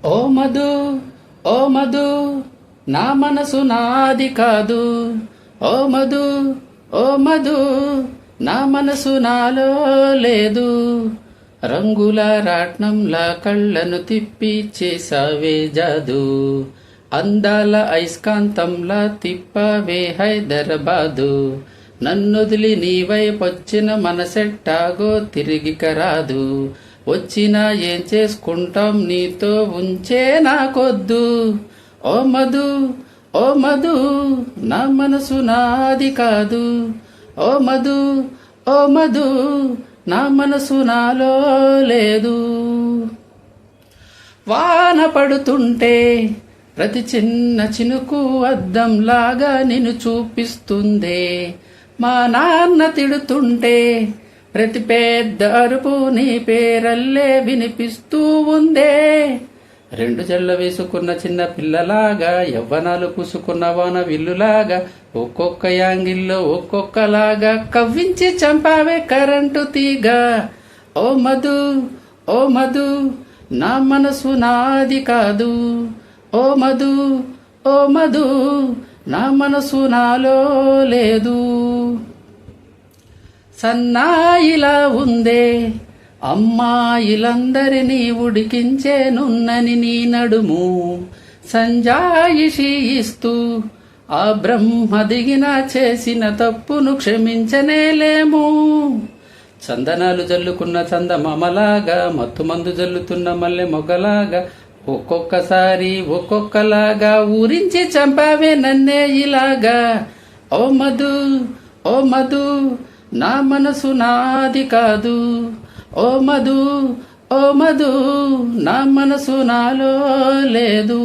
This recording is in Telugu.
ఓ మధు, ఓ మధు, నా మనసు నాది కాదు. ఓ మధు, ఓ మధు, నా మనసు నాలో లేదు. రంగుల రాట్నంలా కళ్ళను తిప్పి చేసావే జాదు. అందాల ఐస్కాంతంలా తిప్పవే హైదరాబాదు. నన్నొదిలి నీ వైపొచ్చిన మనసెట్టాగో తిరిగిక రాదు. వచ్చినా ఏం చేసుకుంటాం, నీతో ఉంచే నాకొద్దు. ఓ మధు, ఓ మధు, నా మనసు నాది కాదు. ఓ మధు, ఓ మధు, నా మనసు నాలో లేదు. వాన పడుతుంటే ప్రతి చిన్న చినుకు అద్దంలాగా నిన్ను చూపిస్తుందే. మా నాన్న తిడుతుంటే ప్రతి పెద్ద అరుపు నీ పేరల్లే వినిపిస్తూ ఉందే. రెండు జళ్ళ వేసుకున్న చిన్న పిల్లలాగా, యవ్వనాలు పూసుకున్న వాన విల్లులాగా, ఒక్కొక్క యాంగిల్లో ఒక్కొక్కలాగా కవ్వించి చంపావే కరెంటు తీగ. ఓ మధు, ఓ మధు, నా మనసు నాది కాదు. ఓ మధు, ఓ మధు, నా మనసు నాలో లేదు. సన్నాయిలా ఉందే అమ్మాయిలందరినీ ఉడికించేనున్నని నీ నడుము. సంజాయిషి ఇస్తూ ఆ బ్రహ్మ దిగిన చేసిన తప్పును క్షమించనేలేము. చందనాలు జల్లుకున్న చందమామలాగా, మత్తు మందు జల్లుతున్న మల్లె మొగ్గలాగా, ఒక్కొక్కసారి ఒక్కొక్కలాగా ఊరించి చంపావే నన్నే ఇలాగా. ఓ మధు, ఓ మధు, నా మనసు నాది కాదు. ఓ మధు, ఓ మధు, నా మనసు నాలో లేదు.